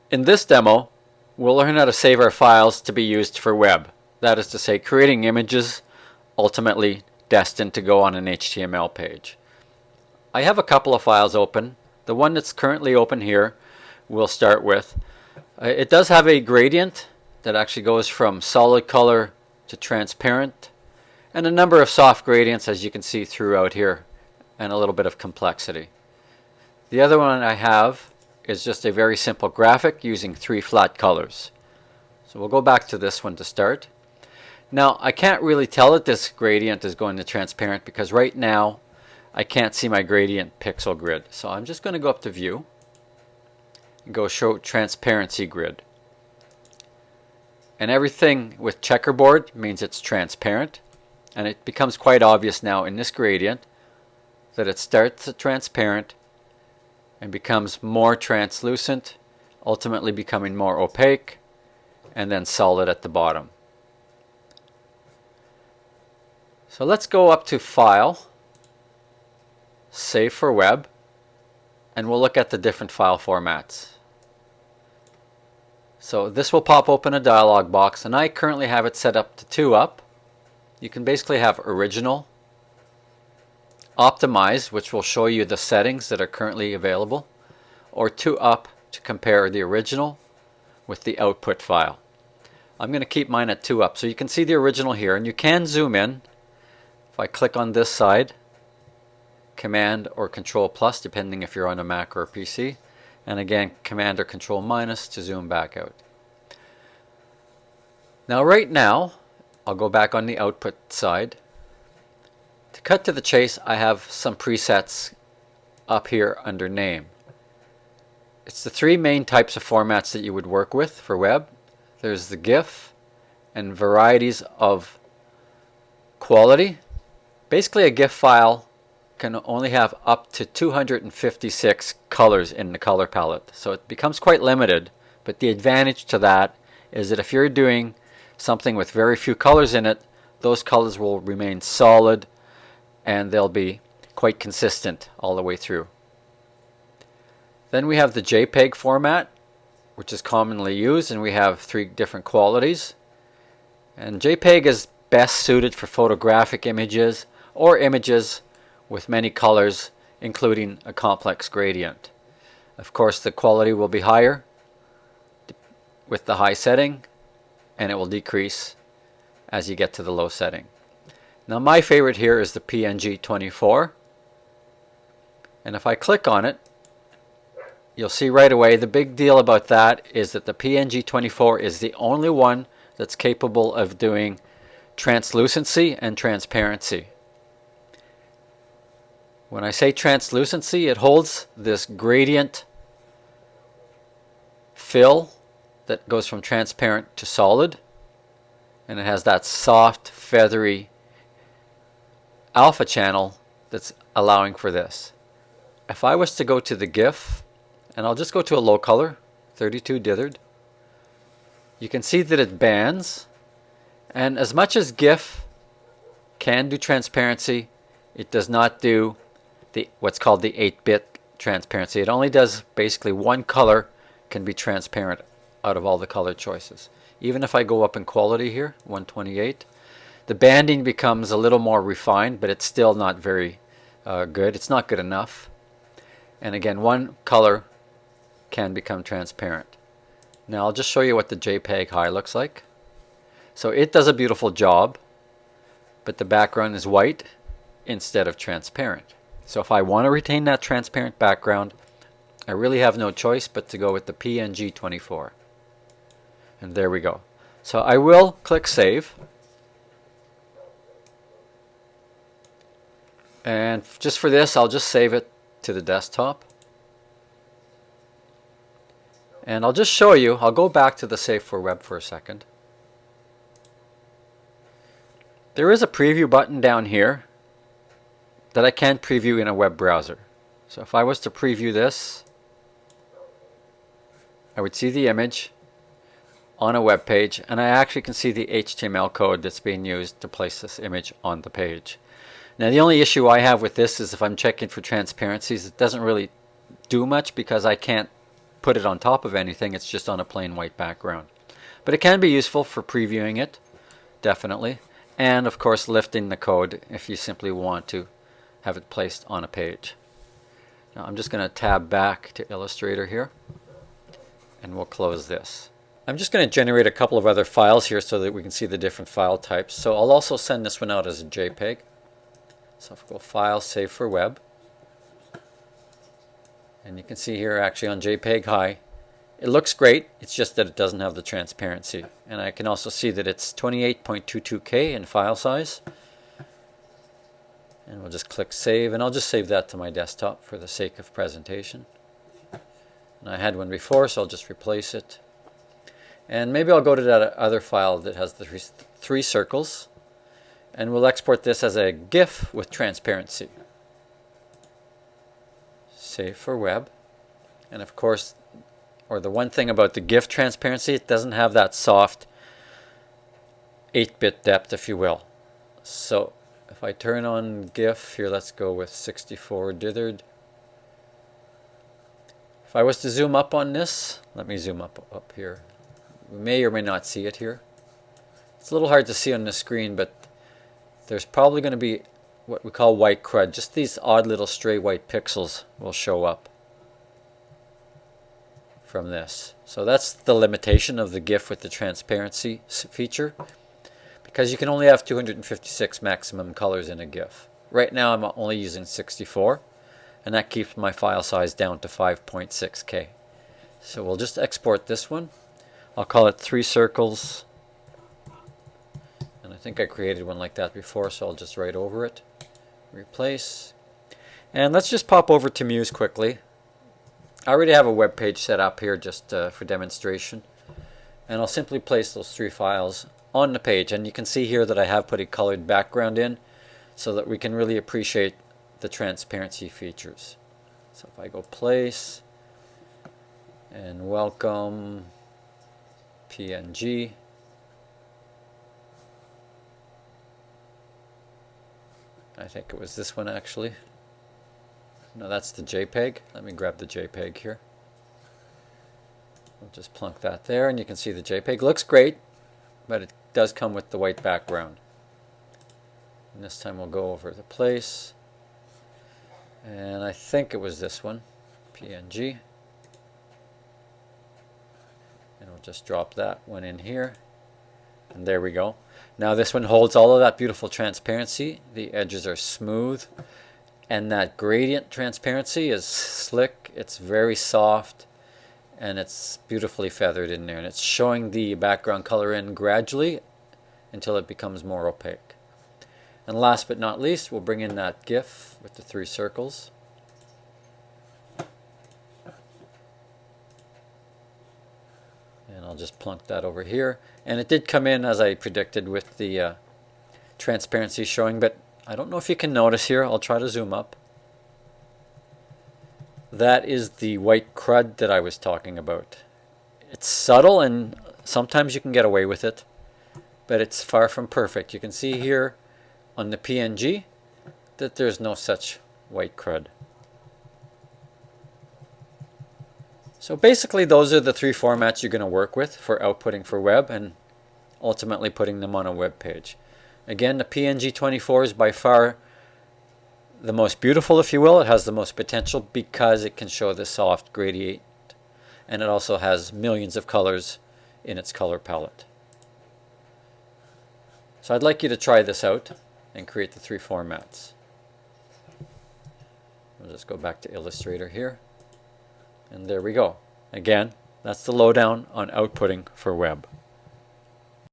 In this demo, we'll learn how to save our files to be used for web. That is to say, creating images ultimately destined to go on an HTML page. I have a couple of files open. The one that's currently open here we'll start with. It does have a gradient that actually goes from solid color to transparent, and a number of soft gradients, as you can see throughout here, and a little bit of complexity. The other one I have is just a very simple graphic using 3 flat colors. So we'll go back to this one to start. Now I can't really tell that this gradient is going to transparent because right now I can't see my gradient pixel grid. So I'm just going to go up to View and go Show Transparency Grid. And everything with checkerboard means it's transparent, and it becomes quite obvious now in this gradient that it starts at transparent and becomes more translucent, ultimately becoming more opaque, and then solid at the bottom. So let's go up to File, Save for Web, and we'll look at the different file formats. So this will pop open a dialog box, and I currently have it set up to 2UP. You can basically have Original, Optimize, which will show you the settings that are currently available, or 2UP to compare the original with the output file. I'm going to keep mine at 2UP so you can see the original here, and you can zoom in. If I click on this side, Command or Control plus depending if you're on a Mac or a PC, and again Command or Control minus to zoom back out. Now right now I'll go back on the output side. To cut to the chase, I have some presets up here under Name. It's the 3 main types of formats that you would work with for web. There's the GIF and varieties of quality. Basically a GIF file can only have up to 256 colors in the color palette. So it becomes quite limited, but the advantage to that is that if you're doing something with very few colors in it, those colors will remain solid and they'll be quite consistent all the way through. Then we have the JPEG format, which is commonly used, and we have 3 different qualities. And JPEG is best suited for photographic images or images with many colors, including a complex gradient. Of course, the quality will be higher with the high setting, and it will decrease as you get to the low setting. Now my favorite here is the PNG24, and if I click on it, you'll see right away the big deal about that is that the PNG24 is the only one that's capable of doing translucency and transparency. When I say translucency, it holds this gradient fill that goes from transparent to solid, and it has that soft, feathery alpha channel that's allowing for this. If I was to go to the GIF, and I'll just go to a low color, 32 dithered, you can see that it bands, and as much as GIF can do transparency, it does not do what's called the 8-bit transparency. It only does basically one color can be transparent out of all the color choices. Even if I go up in quality here, 128, the banding becomes a little more refined, but it's still not very good. It's not good enough. And again, one color can become transparent. Now I'll just show you what the JPEG high looks like. So it does a beautiful job, but the background is white instead of transparent. So if I want to retain that transparent background, I really have no choice but to go with the PNG24. And there we go. So I will click Save. And just for this, I'll just save it to the desktop. And I'll just show you, I'll go back to the Save for Web for a second. There is a preview button down here that I can preview in a web browser. So if I was to preview this, I would see the image on a web page, and I actually can see the HTML code that's being used to place this image on the page. Now the only issue I have with this is if I'm checking for transparencies, it doesn't really do much because I can't put it on top of anything, it's just on a plain white background. But it can be useful for previewing it, definitely. And of course lifting the code if you simply want to have it placed on a page. Now I'm just going to tab back to Illustrator here, and we'll close this. I'm just going to generate a couple of other files here so that we can see the different file types. So I'll also send this one out as a JPEG. So if we go File, Save for Web. And you can see here actually on JPEG High, it looks great, it's just that it doesn't have the transparency. And I can also see that it's 28.22K in file size. And we'll just click Save, and I'll just save that to my desktop for the sake of presentation. And I had one before, so I'll just replace it. And maybe I'll go to that other file that has the three circles, and we'll export this as a GIF with transparency. Save for web. And of course, or the one thing about the GIF transparency, it doesn't have that soft 8-bit depth, if you will. So if I turn on GIF, here let's go with 64 dithered. If I was to zoom up on this, let me zoom up here. We may or may not see it here. It's a little hard to see on the screen, but there's probably going to be what we call white crud. Just these odd little stray white pixels will show up from this. So that's the limitation of the GIF with the transparency feature, because you can only have 256 maximum colors in a GIF. Right now I'm only using 64, and that keeps my file size down to 5.6K. So we'll just export this one. I'll call it 3 circles, and I think I created one like that before, so I'll just write over it, replace. And let's just pop over to Muse quickly. I already have a web page set up here just for demonstration, and I'll simply place those 3 files on the page. And you can see here that I have put a colored background in so that we can really appreciate the transparency features. So if I go place and welcome PNG, I think it was this one actually. No, that's the JPEG. Let me grab the JPEG here. I'll just plunk that there, and you can see the JPEG looks great, but it does come with the white background. And this time we'll go over the place, and I think it was this one, PNG. And we'll just drop that one in here, and there we go. Now this one holds all of that beautiful transparency. The edges are smooth, and that gradient transparency is slick. It's very soft, and it's beautifully feathered in there, and it's showing the background color in gradually until it becomes more opaque. And last but not least, we'll bring in that GIF with the 3 circles. And I'll just plunk that over here. And it did come in as I predicted with the transparency showing, but I don't know if you can notice here. I'll try to zoom up. That is the white crud that I was talking about. It's subtle, and sometimes you can get away with it, but it's far from perfect. You can see here on the PNG that there's no such white crud. So basically those are the 3 formats you're going to work with for outputting for web and ultimately putting them on a web page. Again, the PNG 24 is by far the most beautiful, if you will. It has the most potential because it can show the soft gradient, and it also has millions of colors in its color palette. So I'd like you to try this out and create the 3 formats. We'll just go back to Illustrator here, and there we go. Again, that's the lowdown on outputting for web.